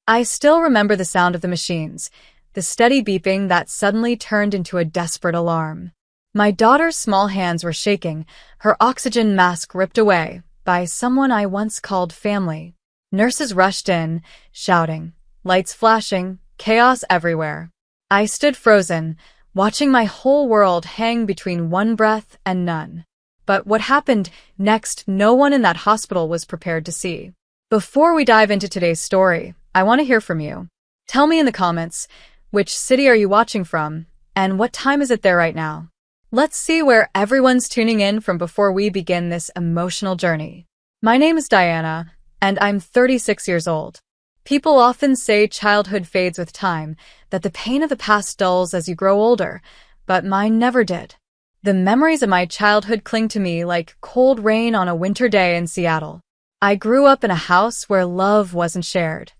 I still remember the sound of the machines, the steady beeping that suddenly turned into a desperate alarm. My daughter's small hands were shaking, her oxygen mask ripped away by someone I once called family. Nurses rushed in, shouting, lights flashing, chaos everywhere. I stood frozen, watching my whole world hang between one breath and none. But what happened next, no one in that hospital was prepared to see. Before we dive into today's story, I want to hear from you. Tell me in the comments, which city are you watching from, and what time is it there right now? Let's see where everyone's tuning in from before we begin this emotional journey. My name is Diana, and I'm 36 years old. People often say childhood fades with time, that the pain of the past dulls as you grow older, but mine never did. The memories of my childhood cling to me like cold rain on a winter day in Seattle. I grew up in a house where love wasn't shared.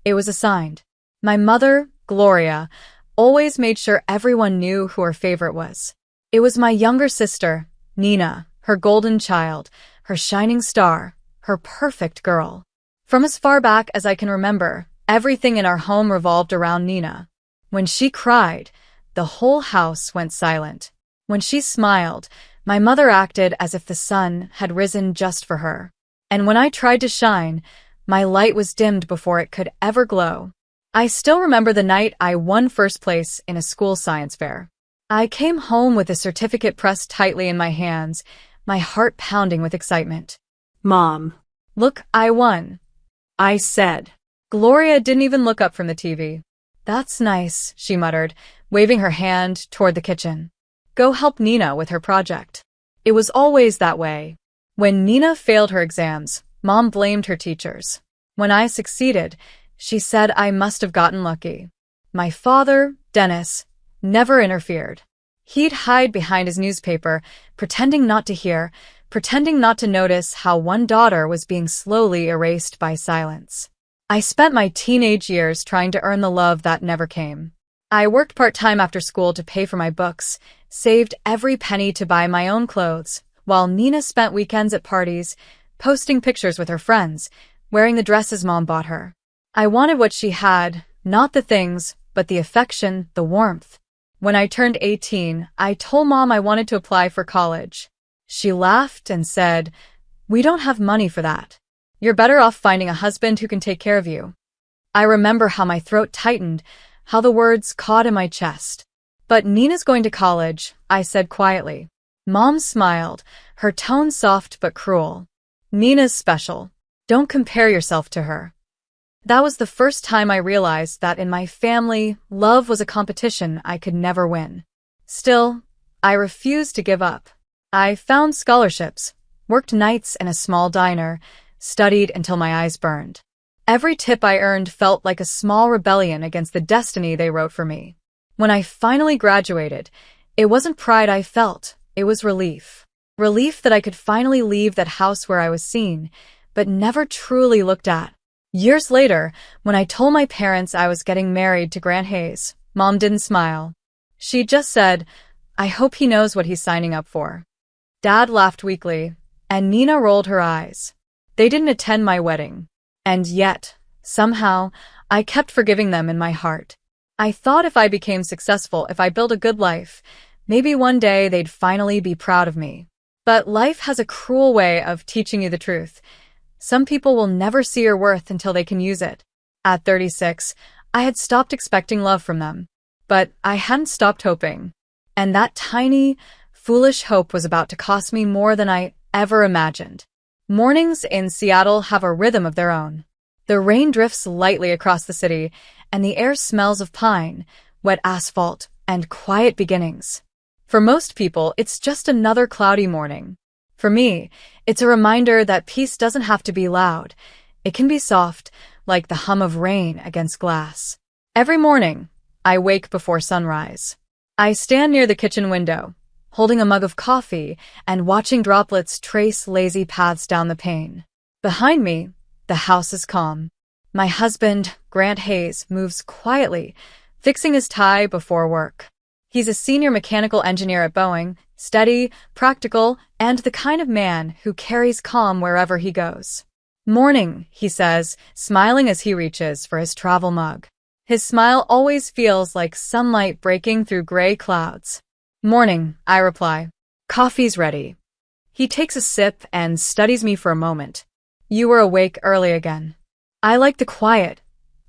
It was assigned. My mother, Gloria, always made sure everyone knew who her favorite was. It was my younger sister, Nina, her golden child, her shining star, her perfect girl. From as far back as I can remember, everything in our home revolved around Nina. When she cried, the whole house went silent. When she smiled, my mother acted as if the sun had risen just for her. And when I tried to shine, my light was dimmed before it could ever glow. I still remember the night I won first place in a school science fair. I came home with a certificate pressed tightly in my hands, my heart pounding with excitement. Mom. Look, I won, I said. Gloria didn't even look up from the TV. That's nice, she muttered, waving her hand toward the kitchen. Go help Nina with her project. It was always that way. When Nina failed her exams, Mom blamed her teachers. When I succeeded, she said I must have gotten lucky. My father, Dennis, never interfered. He'd hide behind his newspaper, pretending not to hear, pretending not to notice how one daughter was being slowly erased by silence. I spent my teenage years trying to earn the love that never came. I worked part-time after school to pay for my books, saved every penny to buy my own clothes, while Nina spent weekends at parties, posting pictures with her friends, wearing the dresses Mom bought her. I wanted what she had, not the things, but the affection, the warmth. When I turned 18, I told Mom I wanted to apply for college. She laughed and said, "We don't have money for that. You're better off finding a husband who can take care of you." I remember how my throat tightened, how the words caught in my chest. But Nina's going to college, I said quietly. Mom smiled, her tone soft but cruel. Nina's special. Don't compare yourself to her. That was the first time I realized that in my family, love was a competition I could never win. Still, I refused to give up. I found scholarships, worked nights in a small diner, studied until my eyes burned. Every tip I earned felt like a small rebellion against the destiny they wrote for me. When I finally graduated, it wasn't pride I felt, it was relief. Relief that I could finally leave that house where I was seen, but never truly looked at. Years later, when I told my parents I was getting married to Grant Hayes, Mom didn't smile. She just said, "I hope he knows what he's signing up for." Dad laughed weakly, and Nina rolled her eyes. They didn't attend my wedding. And yet, somehow, I kept forgiving them in my heart. I thought if I became successful, if I built a good life, maybe one day they'd finally be proud of me. But life has a cruel way of teaching you the truth. Some people will never see your worth until they can use it. At 36, I had stopped expecting love from them. But I hadn't stopped hoping. And that tiny, foolish hope was about to cost me more than I ever imagined. Mornings in Seattle have a rhythm of their own. The rain drifts lightly across the city, and the air smells of pine, wet asphalt, and quiet beginnings. For most people, it's just another cloudy morning. For me, it's a reminder that peace doesn't have to be loud. It can be soft, like the hum of rain against glass. Every morning, I wake before sunrise. I stand near the kitchen window, holding a mug of coffee and watching droplets trace lazy paths down the pane. Behind me, the house is calm. My husband, Grant Hayes, moves quietly, fixing his tie before work. He's a senior mechanical engineer at Boeing, steady, practical, and the kind of man who carries calm wherever he goes. Morning, he says, smiling as he reaches for his travel mug. His smile always feels like sunlight breaking through gray clouds. Morning, I reply. Coffee's ready. He takes a sip and studies me for a moment. You were awake early again. I like the quiet,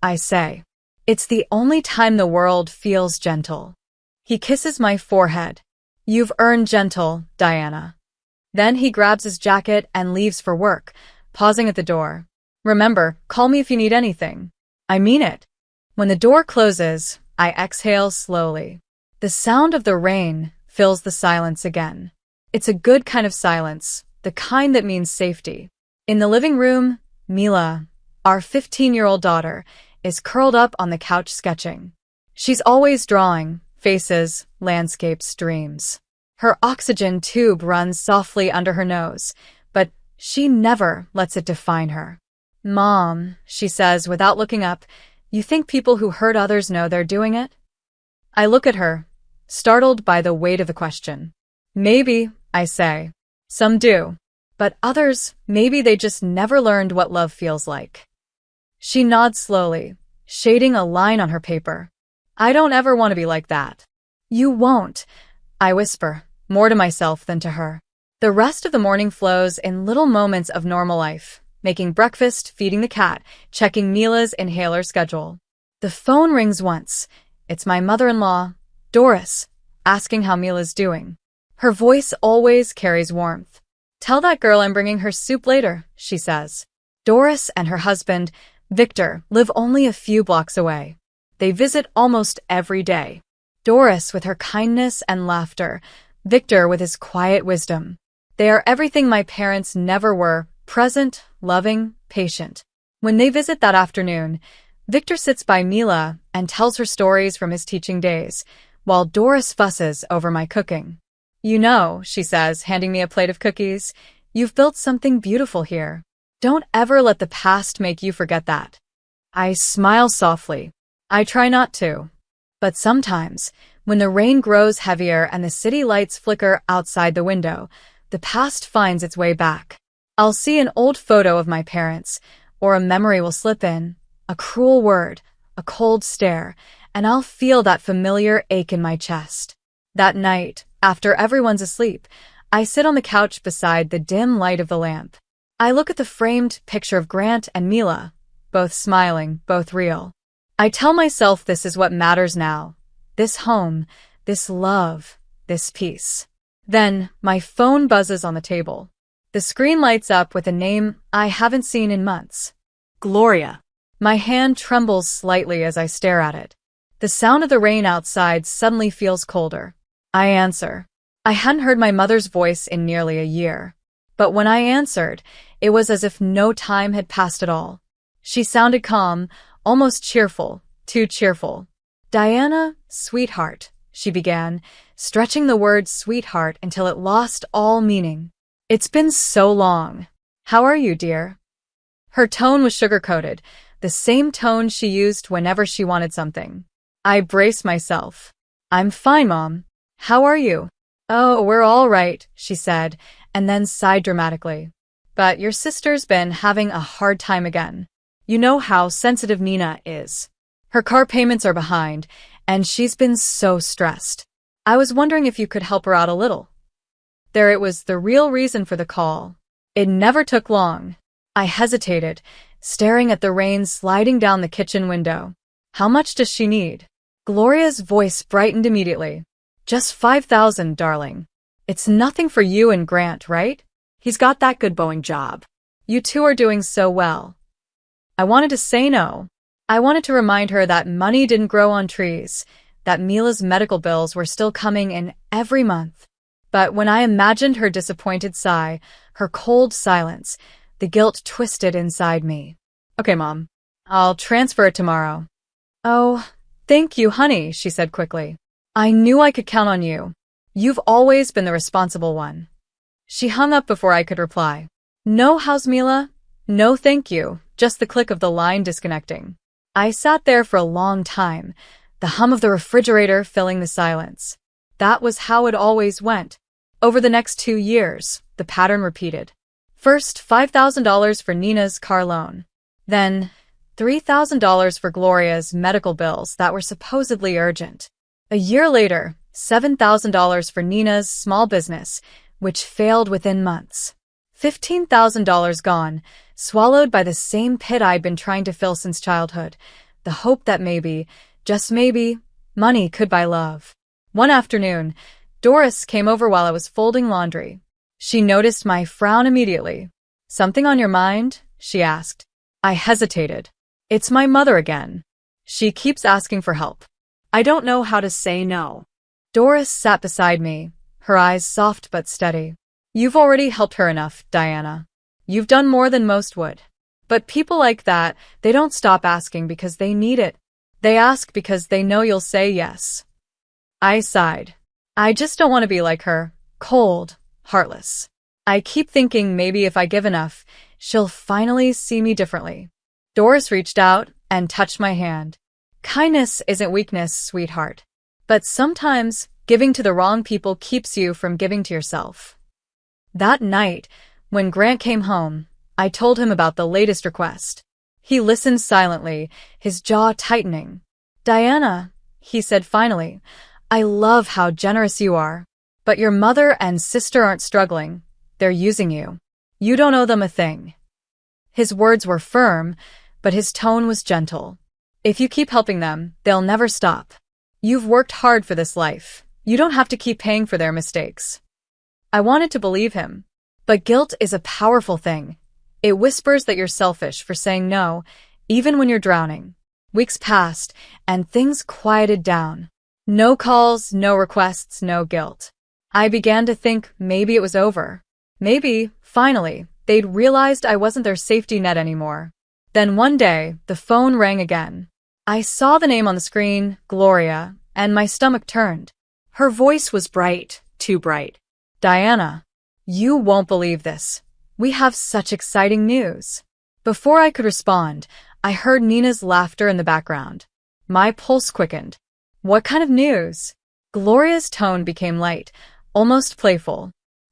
I say. It's the only time the world feels gentle. He kisses my forehead. You've earned gentle, Diana. Then he grabs his jacket and leaves for work, pausing at the door. Remember, call me if you need anything. I mean it. When the door closes, I exhale slowly. The sound of the rain fills the silence again. It's a good kind of silence, the kind that means safety. In the living room, Mila, our 15-year-old daughter, is curled up on the couch sketching. She's always drawing faces, landscapes, dreams. Her oxygen tube runs softly under her nose, but she never lets it define her. Mom, she says without looking up, you think people who hurt others know they're doing it? I look at her, startled by the weight of the question. Maybe, I say. Some do. But others, maybe they just never learned what love feels like. She nods slowly, shading a line on her paper. I don't ever want to be like that. You won't, I whisper, more to myself than to her. The rest of the morning flows in little moments of normal life, making breakfast, feeding the cat, checking Mila's inhaler schedule. The phone rings once. It's my mother-in-law, Doris, asking how Mila's doing. Her voice always carries warmth. Tell that girl I'm bringing her soup later, she says. Doris and her husband, Victor, live only a few blocks away. They visit almost every day. Doris with her kindness and laughter, Victor with his quiet wisdom. They are everything my parents never were, present, loving, patient. When they visit that afternoon, Victor sits by Mila and tells her stories from his teaching days, while Doris fusses over my cooking. You know, she says, handing me a plate of cookies, you've built something beautiful here. Don't ever let the past make you forget that. I smile softly. I try not to. But sometimes, when the rain grows heavier and the city lights flicker outside the window, the past finds its way back. I'll see an old photo of my parents, or a memory will slip in, a cruel word, a cold stare, and I'll feel that familiar ache in my chest. That night, after everyone's asleep, I sit on the couch beside the dim light of the lamp. I look at the framed picture of Grant and Mila, both smiling, both real. I tell myself this is what matters now. This home, this love, this peace. Then, my phone buzzes on the table. The screen lights up with a name I haven't seen in months. Gloria. My hand trembles slightly as I stare at it. The sound of the rain outside suddenly feels colder. I answer. I hadn't heard my mother's voice in nearly a year. But when I answered, it was as if no time had passed at all. She sounded calm, almost cheerful, too cheerful. Diana, sweetheart, she began, stretching the word sweetheart until it lost all meaning. It's been so long. How are you, dear? Her tone was sugar-coated, the same tone she used whenever she wanted something. I braced myself. I'm fine, Mom. How are you? Oh, we're all right, she said, and then sighed dramatically. But your sister's been having a hard time again. You know how sensitive Nina is. Her car payments are behind, and she's been so stressed. I was wondering if you could help her out a little. There it was, the real reason for the call. It never took long. I hesitated, staring at the rain sliding down the kitchen window. How much does she need? Gloria's voice brightened immediately. Just 5,000, darling. It's nothing for you and Grant, right? He's got that good Boeing job. You two are doing so well. I wanted to say no. I wanted to remind her that money didn't grow on trees, that Mila's medical bills were still coming in every month. But when I imagined her disappointed sigh, her cold silence, the guilt twisted inside me. Okay, Mom. I'll transfer it tomorrow. Oh, thank you, honey, she said quickly. I knew I could count on you. You've always been the responsible one. She hung up before I could reply. No, how's Mila? No, thank you. Just the click of the line disconnecting. I sat there for a long time, the hum of the refrigerator filling the silence. That was how it always went. Over the next 2 years, the pattern repeated. First, $5,000 for Nina's car loan. Then, $3,000 for Gloria's medical bills that were supposedly urgent. A year later, $7,000 for Nina's small business, which failed within months. $15,000 gone, swallowed by the same pit I'd been trying to fill since childhood, the hope that maybe, just maybe, money could buy love. One afternoon, Doris came over while I was folding laundry. She noticed my frown immediately. "Something on your mind?" she asked. I hesitated. "It's my mother again. She keeps asking for help. I don't know how to say no." Doris sat beside me, her eyes soft but steady. "You've already helped her enough, Diana. You've done more than most would. But people like that, they don't stop asking because they need it. They ask because they know you'll say yes." I sighed. I just don't want to be like her, cold, heartless. I keep thinking maybe if I give enough, she'll finally see me differently. Doris reached out and touched my hand. "Kindness isn't weakness, sweetheart. But sometimes, giving to the wrong people keeps you from giving to yourself." That night, when Grant came home, I told him about the latest request. He listened silently, his jaw tightening. "Diana," he said finally, "I love how generous you are. But your mother and sister aren't struggling. They're using you. You don't owe them a thing." His words were firm, but his tone was gentle. "If you keep helping them, they'll never stop. You've worked hard for this life. You don't have to keep paying for their mistakes." I wanted to believe him. But guilt is a powerful thing. It whispers that you're selfish for saying no, even when you're drowning. Weeks passed, and things quieted down. No calls, no requests, no guilt. I began to think maybe it was over. Maybe, finally, they'd realized I wasn't their safety net anymore. Then one day, the phone rang again. I saw the name on the screen, Gloria, and my stomach turned. Her voice was bright, too bright. "Diana, you won't believe this. We have such exciting news." Before I could respond, I heard Nina's laughter in the background. My pulse quickened. "What kind of news?" Gloria's tone became light, almost playful.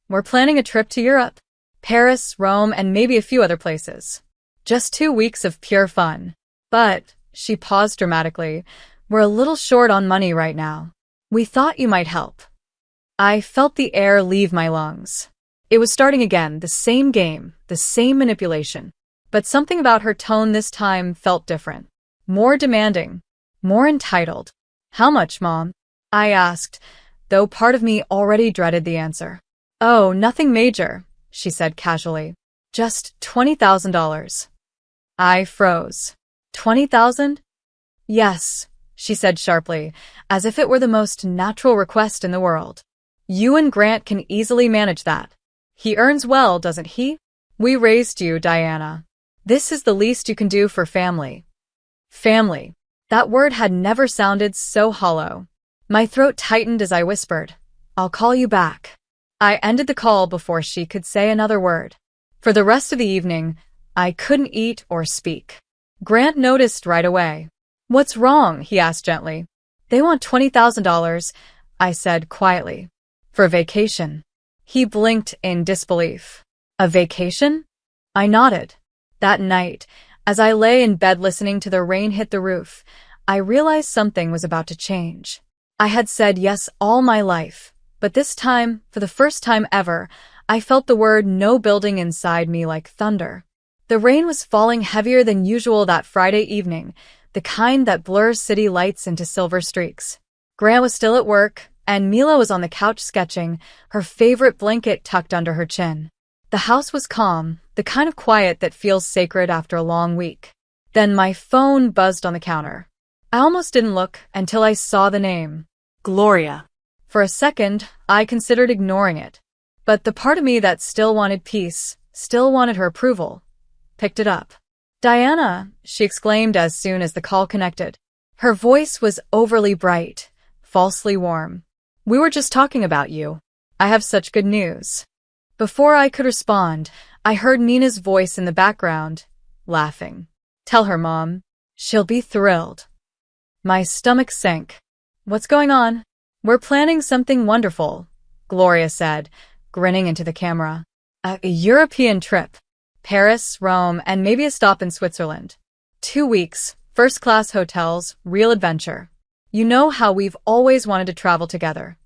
"We're planning a trip to Europe. Paris, Rome, and maybe a few other places. Just 2 weeks of pure fun. But," she paused dramatically, "we're a little short on money right now. We thought you might help." I felt the air leave my lungs. It was starting again, the same game, the same manipulation. But something about her tone this time felt different. More demanding. More entitled. "How much, Mom?" I asked, though part of me already dreaded the answer. "Oh, nothing major," she said casually. "Just $20,000. I froze. "20,000? "Yes," she said sharply, as if it were the most natural request in the world. "You and Grant can easily manage that. He earns well, doesn't he? We raised you, Diana. This is the least you can do for family." Family. That word had never sounded so hollow. My throat tightened as I whispered, "I'll call you back." I ended the call before she could say another word. For the rest of the evening, I couldn't eat or speak. Grant noticed right away. "What's wrong?" he asked gently. "They want $20,000, I said quietly. "For vacation." He blinked in disbelief. "A vacation?" I nodded. That night, as I lay in bed listening to the rain hit the roof, I realized something was about to change. I had said yes all my life, but this time, for the first time ever, I felt the word no building inside me like thunder. The rain was falling heavier than usual that Friday evening, the kind that blurs city lights into silver streaks. Grant was still at work, and Mila was on the couch sketching, her favorite blanket tucked under her chin. The house was calm, the kind of quiet that feels sacred after a long week. Then my phone buzzed on the counter. I almost didn't look until I saw the name. Gloria. For a second, I considered ignoring it. But the part of me that still wanted peace, still wanted her approval, picked it up. "Diana," she exclaimed as soon as the call connected. Her voice was overly bright, falsely warm. "We were just talking about you. I have such good news." Before I could respond, I heard Nina's voice in the background, laughing. "Tell her, Mom. She'll be thrilled." My stomach sank. "What's going on?" "We're planning something wonderful," Gloria said, grinning into the camera. A European trip. Paris, Rome, and maybe a stop in Switzerland. 2 weeks, first-class hotels, real adventure. You know how we've always wanted to travel together.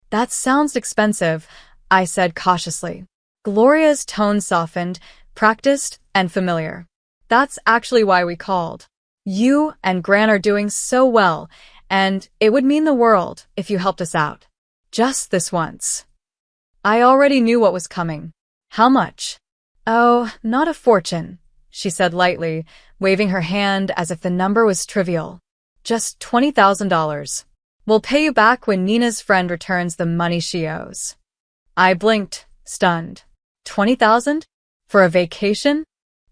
That sounds expensive, I said cautiously. Gloria's tone softened, practiced, and familiar. That's actually why we called. You and Gran are doing so well, and it would mean the world if you helped us out. Just this once. I already knew what was coming. How much? Oh, not a fortune, she said lightly, waving her hand as if the number was trivial. Just $20,000. We'll pay you back when Nina's friend returns the money she owes. I blinked, stunned. 20,000? For a vacation?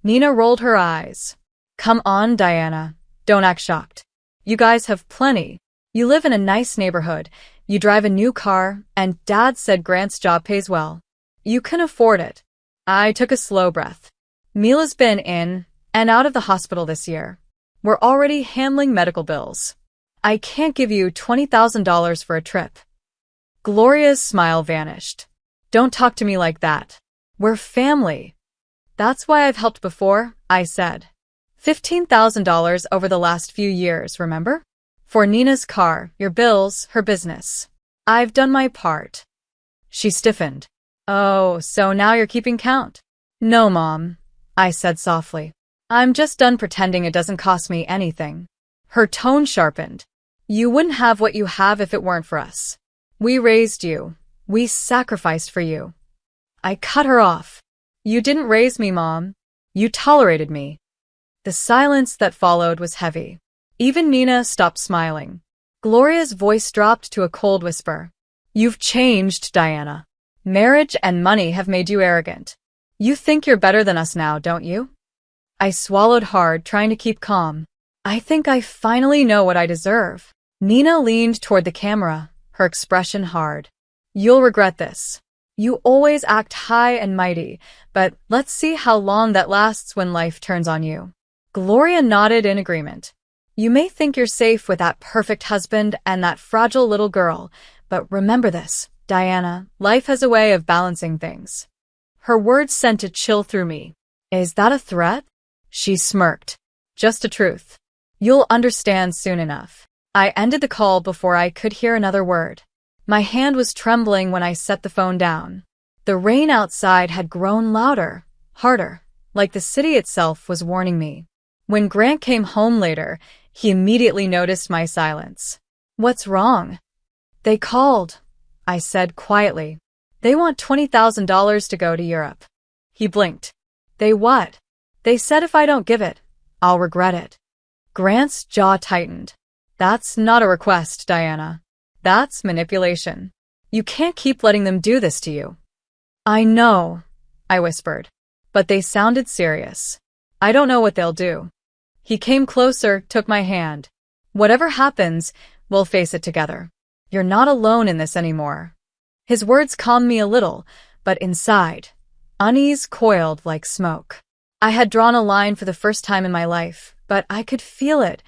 Nina rolled her eyes. Come on, Diana. Don't act shocked. You guys have plenty. You live in a nice neighborhood. You drive a new car, and Dad said Grant's job pays well. You can afford it. I took a slow breath. Mila's been in and out of the hospital this year. We're already handling medical bills. I can't give you $20,000 for a trip. Gloria's smile vanished. Don't talk to me like that. We're family. That's why I've helped before, I said. $15,000 over the last few years, remember? For Nina's car, your bills, her business. I've done my part. She stiffened. Oh, so now you're keeping count? No, Mom, I said softly. I'm just done pretending it doesn't cost me anything. Her tone sharpened. You wouldn't have what you have if it weren't for us. We raised you. We sacrificed for you. I cut her off. You didn't raise me, Mom. You tolerated me. The silence that followed was heavy. Even Nina stopped smiling. Gloria's voice dropped to a cold whisper. You've changed, Diana. Marriage and money have made you arrogant. You think you're better than us now, don't you? I swallowed hard, trying to keep calm. I think I finally know what I deserve. Nina leaned toward the camera, her expression hard. You'll regret this. You always act high and mighty, but let's see how long that lasts when life turns on you. Gloria nodded in agreement. You may think you're safe with that perfect husband and that fragile little girl, but remember this, Diana, life has a way of balancing things. Her words sent a chill through me. Is that a threat? She smirked. Just a truth. You'll understand soon enough. I ended the call before I could hear another word. My hand was trembling when I set the phone down. The rain outside had grown louder, harder, like the city itself was warning me. When Grant came home later, he immediately noticed my silence. What's wrong? They called, I said quietly. They want $20,000 to go to Europe. He blinked. They what? They said if I don't give it, I'll regret it. Grant's jaw tightened. That's not a request, Diana. That's manipulation. You can't keep letting them do this to you. I know, I whispered, but they sounded serious. I don't know what they'll do. He came closer, took my hand. Whatever happens, we'll face it together. You're not alone in this anymore. His words calmed me a little, but inside, unease coiled like smoke. I had drawn a line for the first time in my life, but I could feel it.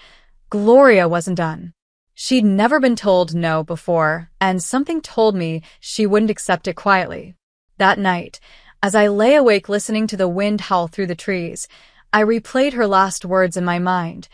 Gloria wasn't done. She'd never been told no before, and something told me she wouldn't accept it quietly. That night, as I lay awake listening to the wind howl through the trees, I replayed her last words in my mind.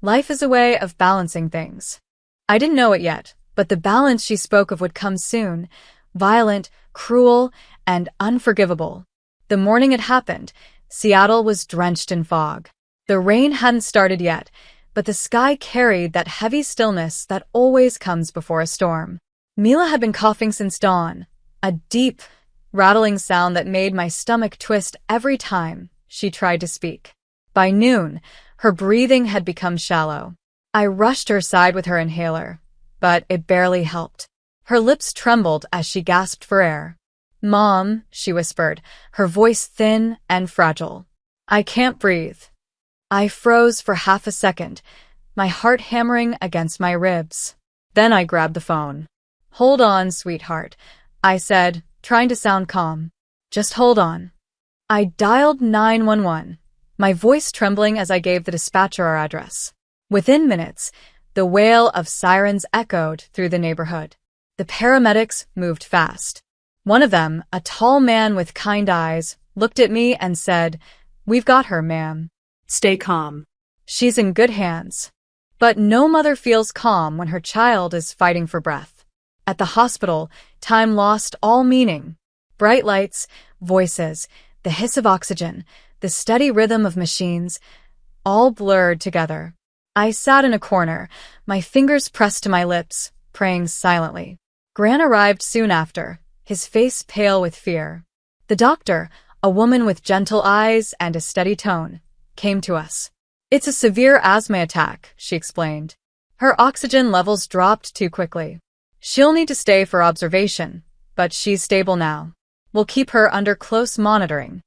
Life is a way of balancing things. I didn't know it yet, but the balance she spoke of would come soon. Violent, cruel, and unforgivable. The morning it happened, Seattle was drenched in fog. The rain hadn't started yet, but the sky carried that heavy stillness that always comes before a storm. Mila had been coughing since dawn, a deep, rattling sound that made my stomach twist every time she tried to speak. By noon, her breathing had become shallow. I rushed to her side with her inhaler, but it barely helped. Her lips trembled as she gasped for air. Mom, she whispered, her voice thin and fragile. I can't breathe. I froze for half a second, my heart hammering against my ribs. Then I grabbed the phone. Hold on, sweetheart, I said, trying to sound calm. Just hold on. I dialed 911, my voice trembling as I gave the dispatcher our address. Within minutes, the wail of sirens echoed through the neighborhood. The paramedics moved fast. One of them, a tall man with kind eyes, looked at me and said, "We've got her, ma'am. Stay calm. She's in good hands." But no mother feels calm when her child is fighting for breath. At the hospital, time lost all meaning. Bright lights, voices, the hiss of oxygen, the steady rhythm of machines, all blurred together. I sat in a corner, my fingers pressed to my lips, praying silently. Gran arrived soon after, his face pale with fear. The doctor, a woman with gentle eyes and a steady tone, came to us. "It's a severe asthma attack," she explained. "Her oxygen levels dropped too quickly. She'll need to stay for observation, but she's stable now. We'll keep her under close monitoring."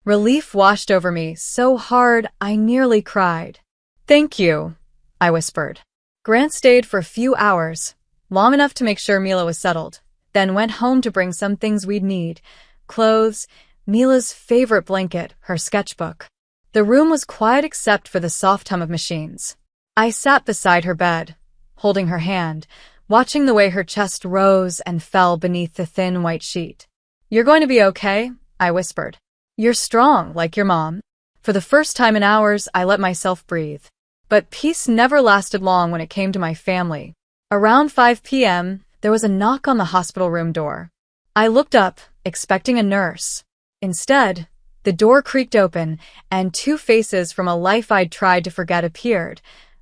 Relief washed over me so hard I nearly cried. "Thank you," I whispered. Grant stayed for a few hours, long enough to make sure Mila was settled, then went home to bring some things we'd need: clothes, Mila's favorite blanket, her sketchbook. The room was quiet except for the soft hum of machines. I sat beside her bed, holding her hand, watching the way her chest rose and fell beneath the thin white sheet. "You're going to be okay," I whispered. "You're strong, like your mom." For the first time in hours, I let myself breathe. But peace never lasted long when it came to my family. Around 5 p.m., there was a knock on the hospital room door. I looked up, expecting a nurse. Instead, the door creaked open, and two faces from a life I'd tried to forget appeared: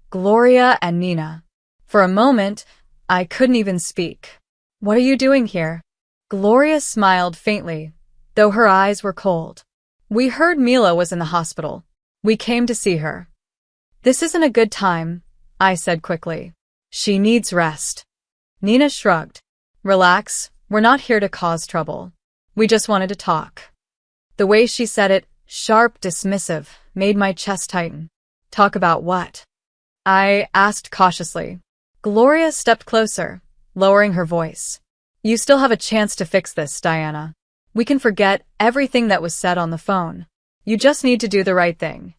Gloria and Nina. For a moment, I couldn't even speak. "What are you doing here?" Gloria smiled faintly, though her eyes were cold. "We heard Mila was in the hospital. We came to see her." "This isn't a good time," I said quickly. "She needs rest." Nina shrugged. "Relax, we're not here to cause trouble. We just wanted to talk." The way she said it, sharp, dismissive, made my chest tighten. "Talk about what?" I asked cautiously. Gloria stepped closer, lowering her voice. "You still have a chance to fix this, Diana. We can forget everything that was said on the phone. You just need to do the right thing."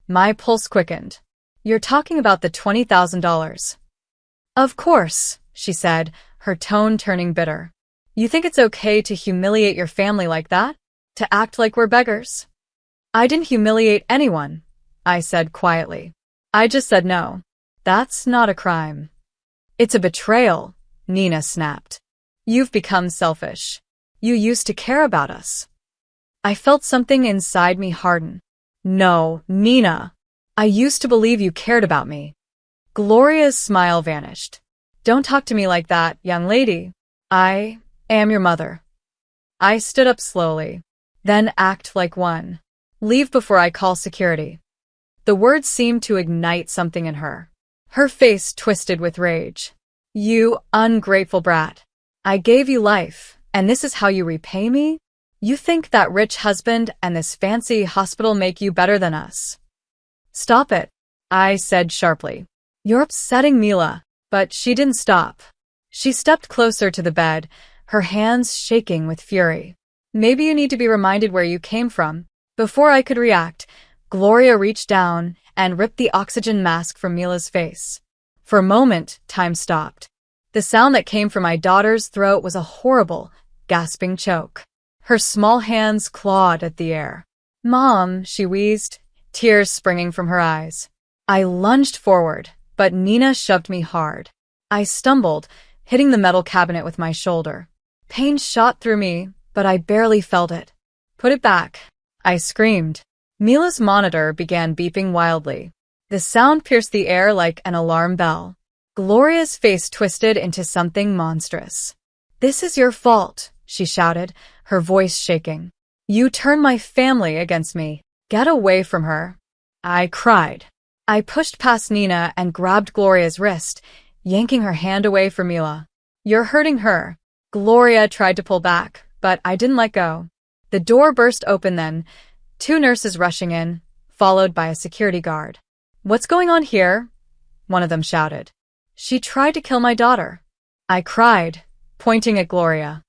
My pulse quickened. "You're talking about the $20,000. "Of course," she said, her tone turning bitter. "You think it's okay to humiliate your family like that? To act like we're beggars?" "I didn't humiliate anyone," I said quietly. "I just said no. That's not a crime." "It's a betrayal," Nina snapped. "You've become selfish. You used to care about us." I felt something inside me harden. "No, Nina. I used to believe you cared about me." Gloria's smile vanished. "Don't talk to me like that, young lady. I am your mother." I stood up slowly. "Then act like one. Leave before I call security." The words seemed to ignite something in her. Her face twisted with rage. "You ungrateful brat. I gave you life, and this is how you repay me? You think that rich husband and this fancy hospital make you better than us?" "Stop it," I said sharply. "You're upsetting Mila." But she didn't stop. She stepped closer to the bed, her hands shaking with fury. "Maybe you need to be reminded where you came from." Before I could react, Gloria reached down and ripped the oxygen mask from Mila's face. For a moment, time stopped. The sound that came from my daughter's throat was a horrible, gasping choke. Her small hands clawed at the air. "Mom," she wheezed, tears springing from her eyes. I lunged forward, but Nina shoved me hard. I stumbled, hitting the metal cabinet with my shoulder. Pain shot through me, but I barely felt it. "Put it back," I screamed. Mila's monitor began beeping wildly. The sound pierced the air like an alarm bell. Gloria's face twisted into something monstrous. "This is your fault," she shouted, her voice shaking. "You turned my family against me. Get away from her." I cried. I pushed past Nina and grabbed Gloria's wrist, yanking her hand away from Mila. "You're hurting her." Gloria tried to pull back, but I didn't let go. The door burst open then, two nurses rushing in, followed by a security guard. "What's going on here?" one of them shouted. "She tried to kill my daughter," I cried, pointing at Gloria.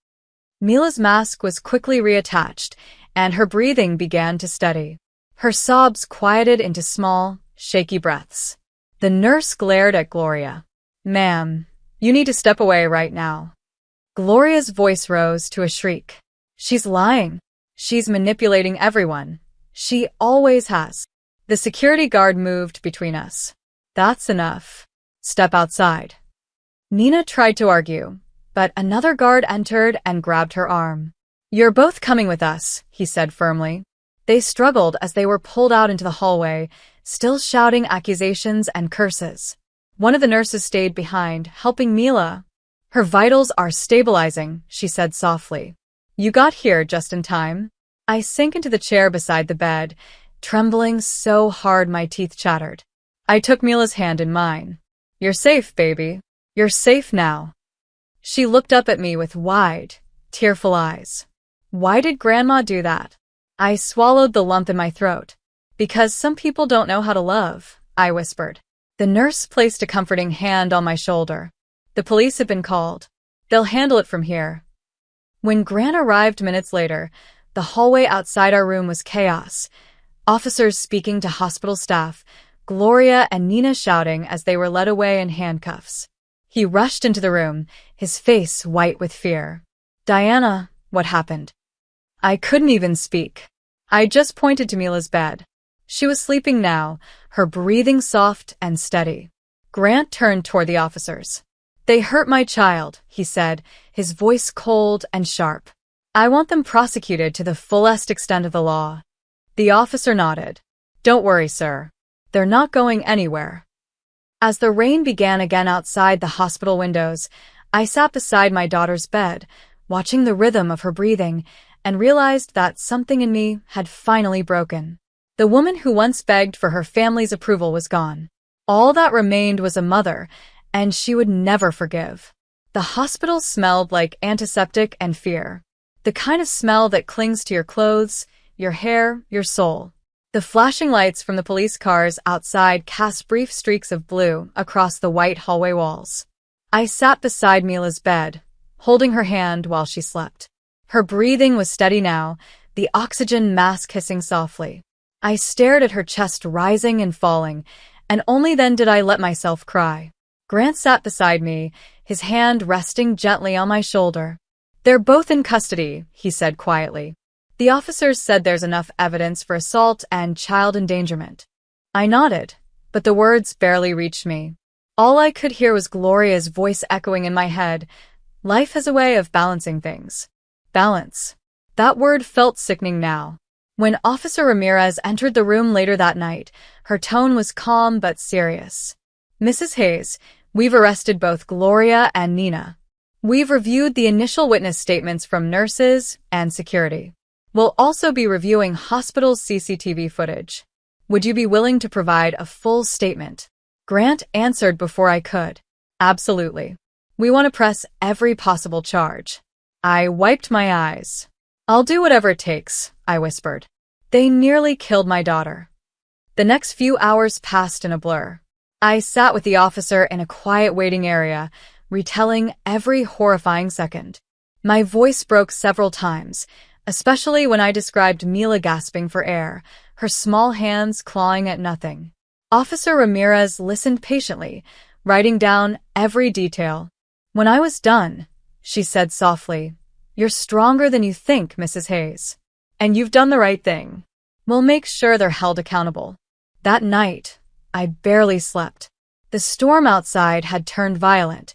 Mila's mask was quickly reattached, and her breathing began to steady. Her sobs quieted into small, shaky breaths. The nurse glared at Gloria. "Ma'am, you need to step away right now." Gloria's voice rose to a shriek. She's lying. She's manipulating everyone. She always has. The security guard moved between us. That's enough. Step outside. Nina tried to argue, but another guard entered and grabbed her arm. You're both coming with us, he said firmly. They struggled as they were pulled out into the hallway, still shouting accusations and curses. One of the nurses stayed behind, helping Mila. Her vitals are stabilizing, she said softly. You got here just in time. I sank into the chair beside the bed, trembling so hard my teeth chattered. I took Mila's hand in mine. You're safe, baby. You're safe now. She looked up at me with wide, tearful eyes. Why did Grandma do that? I swallowed the lump in my throat. Because some people don't know how to love, I whispered. The nurse placed a comforting hand on my shoulder. The police have been called. They'll handle it from here. When Gran arrived minutes later, the hallway outside our room was chaos. Officers speaking to hospital staff, Gloria and Nina shouting as they were led away in handcuffs. He rushed into the room, his face white with fear. Diana, what happened? I couldn't even speak. I just pointed to Mila's bed. She was sleeping now, her breathing soft and steady. Grant turned toward the officers. They hurt my child, he said, his voice cold and sharp. I want them prosecuted to the fullest extent of the law. The officer nodded. Don't worry, sir. They're not going anywhere. As the rain began again outside the hospital windows, I sat beside my daughter's bed, watching the rhythm of her breathing, and realized that something in me had finally broken. The woman who once begged for her family's approval was gone. All that remained was a mother, and she would never forgive. The hospital smelled like antiseptic and fear. The kind of smell that clings to your clothes, your hair, your soul. The flashing lights from the police cars outside cast brief streaks of blue across the white hallway walls. I sat beside Mila's bed, holding her hand while she slept. Her breathing was steady now, the oxygen mask hissing softly. I stared at her chest rising and falling, and only then did I let myself cry. Grant sat beside me, his hand resting gently on my shoulder. They're both in custody, he said quietly. The officers said there's enough evidence for assault and child endangerment. I nodded, but the words barely reached me. All I could hear was Gloria's voice echoing in my head. Life has a way of balancing things. Balance. That word felt sickening now. When Officer Ramirez entered the room later that night, her tone was calm but serious. Mrs. Hayes, we've arrested both Gloria and Nina. We've reviewed the initial witness statements from nurses and security. We'll also be reviewing hospital CCTV footage. Would you be willing to provide a full statement? Grant answered before I could. Absolutely. We want to press every possible charge. I wiped my eyes. I'll do whatever it takes, I whispered. They nearly killed my daughter. The next few hours passed in a blur. I sat with the officer in a quiet waiting area, retelling every horrifying second. My voice broke several times, especially when I described Mila gasping for air, her small hands clawing at nothing. Officer Ramirez listened patiently, writing down every detail. When I was done, she said softly, "You're stronger than you think, Mrs. Hayes. And you've done the right thing. We'll make sure they're held accountable." That night, I barely slept. The storm outside had turned violent,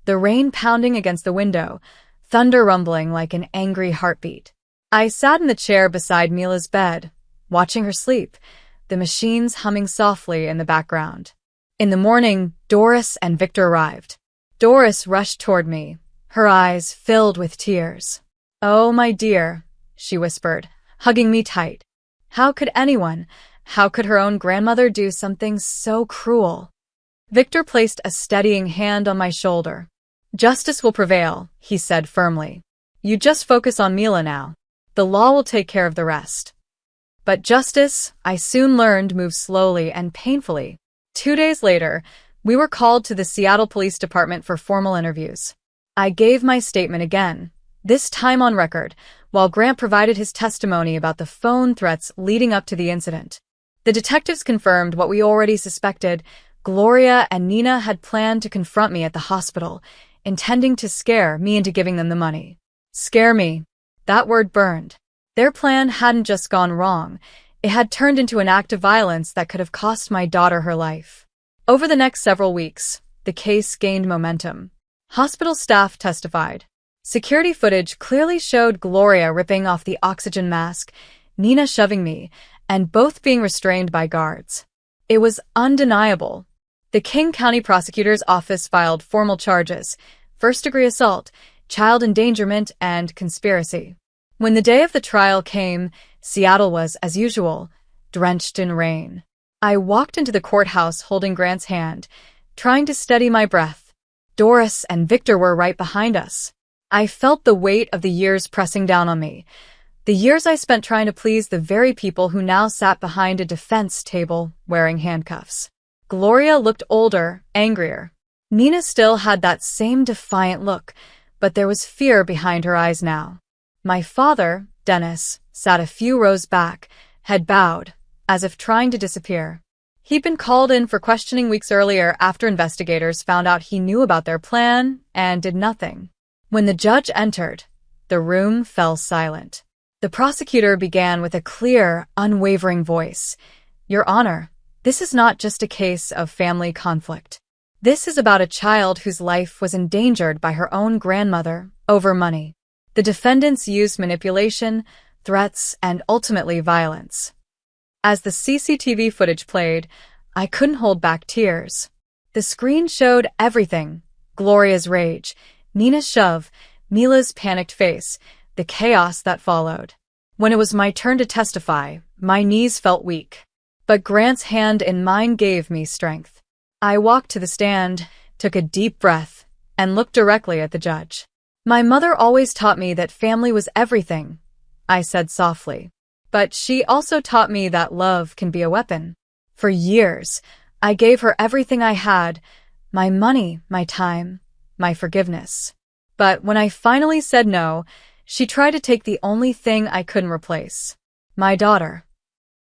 the rain pounding against the window, thunder rumbling like an angry heartbeat. I sat in the chair beside Mila's bed, watching her sleep, the machines humming softly in the background. In the morning, Doris and Victor arrived. Doris rushed toward me, her eyes filled with tears. "Oh, my dear," she whispered, hugging me tight. How could anyone, how could her own grandmother do something so cruel? Victor placed a steadying hand on my shoulder. "Justice will prevail," he said firmly. "You just focus on Mila now. The law will take care of the rest." But justice, I soon learned, moves slowly and painfully. 2 days later, we were called to the Seattle Police Department for formal interviews. I gave my statement again, this time on record, while Grant provided his testimony about the phone threats leading up to the incident. The detectives confirmed what we already suspected. Gloria and Nina had planned to confront me at the hospital, intending to scare me into giving them the money. Scare me. That word burned. Their plan hadn't just gone wrong. It had turned into an act of violence that could have cost my daughter her life. Over the next several weeks, the case gained momentum. Hospital staff testified. Security footage clearly showed Gloria ripping off the oxygen mask, Nina shoving me, and both being restrained by guards. It was undeniable. The King County Prosecutor's Office filed formal charges: first-degree assault, child endangerment, and conspiracy. When the day of the trial came, Seattle was, as usual, drenched in rain. I walked into the courthouse holding Grant's hand, trying to steady my breath. Doris and Victor were right behind us. I felt the weight of the years pressing down on me. The years I spent trying to please the very people who now sat behind a defense table wearing handcuffs. Gloria looked older, angrier. Nina still had that same defiant look, but there was fear behind her eyes now. My father, Dennis, sat a few rows back, head bowed, as if trying to disappear. He'd been called in for questioning weeks earlier after investigators found out he knew about their plan and did nothing. When the judge entered, the room fell silent. The prosecutor began with a clear, unwavering voice. "Your Honor, this is not just a case of family conflict. This is about a child whose life was endangered by her own grandmother over money. The defendants used manipulation, threats, and ultimately violence." As the CCTV footage played, I couldn't hold back tears. The screen showed everything: Gloria's rage, Nina's shove, Mila's panicked face, the chaos that followed. When it was my turn to testify, my knees felt weak. But Grant's hand in mine gave me strength. I walked to the stand, took a deep breath, and looked directly at the judge. "My mother always taught me that family was everything," I said softly. "But she also taught me that love can be a weapon. For years, I gave her everything I had: my money, my time, my forgiveness. But when I finally said no, she tried to take the only thing I couldn't replace: my daughter."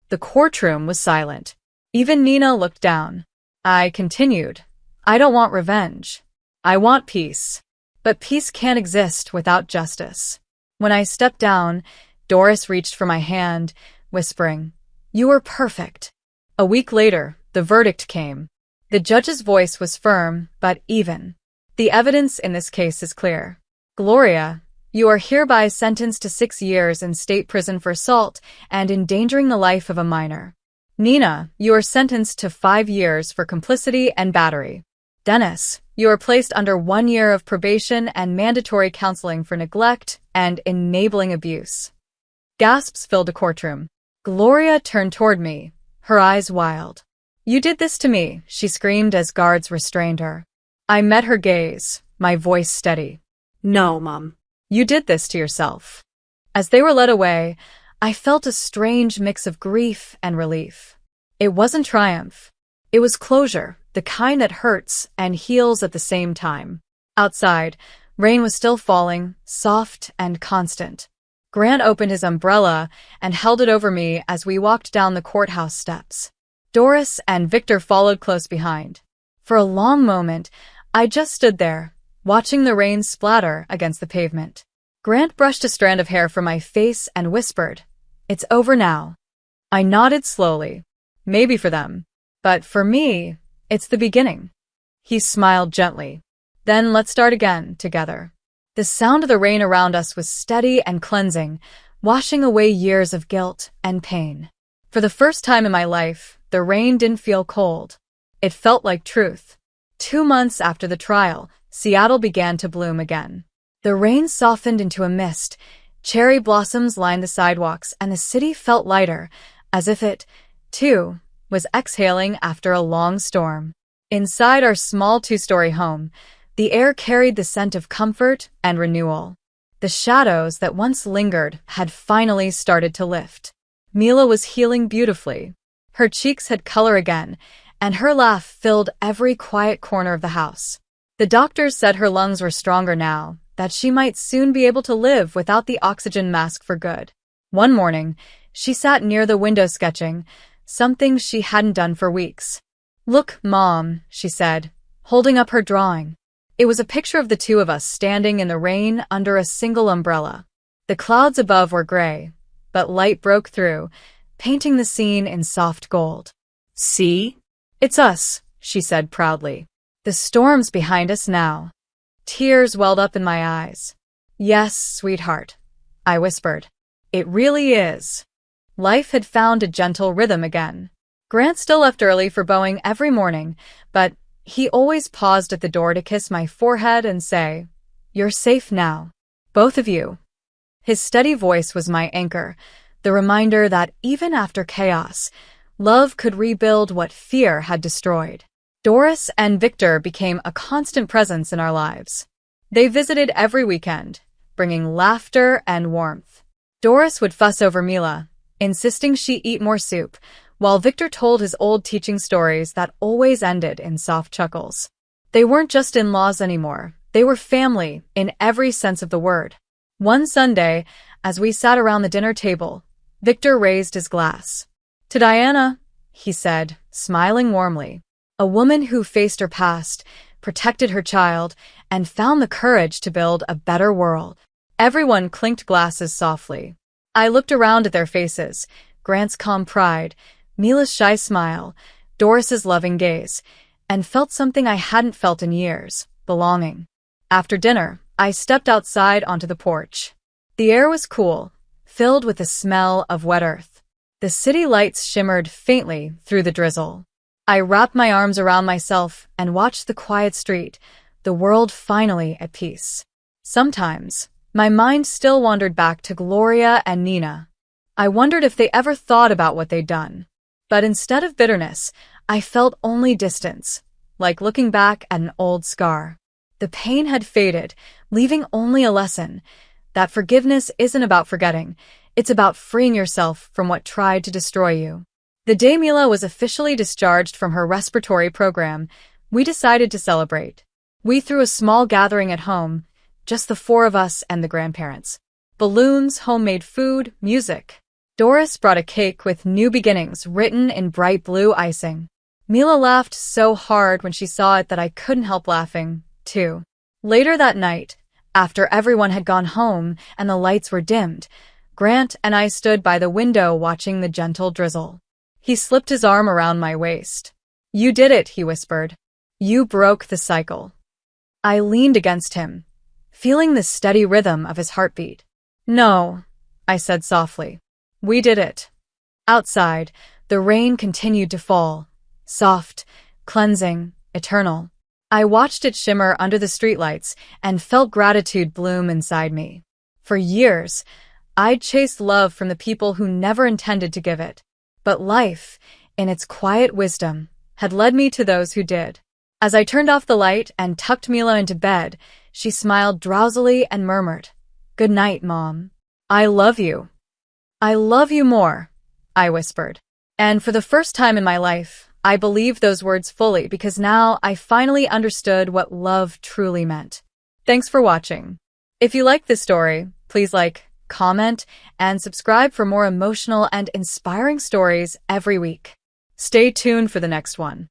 The courtroom was silent. Even Nina looked down. I continued. "I don't want revenge. I want peace. But peace can't exist without justice." When I stepped down, Doris reached for my hand, whispering, "You were perfect." A week later, the verdict came. The judge's voice was firm, but even. "The evidence in this case is clear. Gloria, you are hereby sentenced to 6 years in state prison for assault and endangering the life of a minor. Nina, you are sentenced to 5 years for complicity and battery. Dennis, you are placed under 1 year of probation and mandatory counseling for neglect and enabling abuse." Gasps filled the courtroom. Gloria turned toward me, her eyes wild. "You did this to me," she screamed as guards restrained her. I met her gaze, my voice steady. "No, Mom. You did this to yourself." As they were led away, I felt a strange mix of grief and relief. It wasn't triumph. It was closure, the kind that hurts and heals at the same time. Outside, rain was still falling, soft and constant. Grant opened his umbrella and held it over me as we walked down the courthouse steps. Doris and Victor followed close behind. For a long moment, I just stood there, watching the rain splatter against the pavement. Grant brushed a strand of hair from my face and whispered, "It's over now." I nodded slowly. Maybe for them, but for me, it's the beginning. He smiled gently. "Then let's start again, together." The sound of the rain around us was steady and cleansing, washing away years of guilt and pain. For the first time in my life, the rain didn't feel cold. It felt like truth. 2 months after the trial, Seattle began to bloom again. The rain softened into a mist, cherry blossoms lined the sidewalks, and the city felt lighter, as if it, too, was exhaling after a long storm. Inside our small 2-story home, the air carried the scent of comfort and renewal. The shadows that once lingered had finally started to lift. Mila was healing beautifully. Her cheeks had color again, and her laugh filled every quiet corner of the house. The doctors said her lungs were stronger now, that she might soon be able to live without the oxygen mask for good. One morning, she sat near the window sketching, something she hadn't done for weeks. "Look, Mom," she said, holding up her drawing. It was a picture of the two of us standing in the rain under a single umbrella. The clouds above were gray, but light broke through, painting the scene in soft gold. "See? It's us," she said proudly. "The storm's behind us now." Tears welled up in my eyes. "Yes, sweetheart," I whispered. "It really is." Life had found a gentle rhythm again. Grant still left early for Boeing every morning, but he always paused at the door to kiss my forehead and say, "You're safe now. Both of you." His steady voice was my anchor, the reminder that even after chaos, love could rebuild what fear had destroyed. Doris and Victor became a constant presence in our lives. They visited every weekend, bringing laughter and warmth. Doris would fuss over Mila, insisting she eat more soup, while Victor told his old teaching stories that always ended in soft chuckles. They weren't just in-laws anymore. They were family in every sense of the word. One Sunday, as we sat around the dinner table, Victor raised his glass. "To Diana," he said, smiling warmly. "A woman who faced her past, protected her child, and found the courage to build a better world." Everyone clinked glasses softly. I looked around at their faces, Grant's calm pride, Mila's shy smile, Doris's loving gaze, and felt something I hadn't felt in years, belonging. After dinner, I stepped outside onto the porch. The air was cool, filled with the smell of wet earth. The city lights shimmered faintly through the drizzle. I wrapped my arms around myself and watched the quiet street, the world finally at peace. Sometimes, my mind still wandered back to Gloria and Nina. I wondered if they ever thought about what they'd done. But instead of bitterness, I felt only distance, like looking back at an old scar. The pain had faded, leaving only a lesson that forgiveness isn't about forgetting, it's about freeing yourself from what tried to destroy you. The day Mila was officially discharged from her respiratory program, we decided to celebrate. We threw a small gathering at home, just the four of us and the grandparents. Balloons, homemade food, music. Doris brought a cake with "New Beginnings" written in bright blue icing. Mila laughed so hard when she saw it that I couldn't help laughing, too. Later that night, after everyone had gone home and the lights were dimmed, Grant and I stood by the window watching the gentle drizzle. He slipped his arm around my waist. "You did it," he whispered. "You broke the cycle." I leaned against him, feeling the steady rhythm of his heartbeat. "No," I said softly. "We did it." Outside, the rain continued to fall, soft, cleansing, eternal. I watched it shimmer under the streetlights and felt gratitude bloom inside me. For years, I'd chased love from the people who never intended to give it. But life, in its quiet wisdom, had led me to those who did. As I turned off the light and tucked Mila into bed, she smiled drowsily and murmured, "Good night, Mom." "I love you." "I love you more," I whispered. And for the first time in my life, I believed those words fully because now I finally understood what love truly meant. Thanks for watching. If you liked this story, please like, comment, and subscribe for more emotional and inspiring stories every week. Stay tuned for the next one.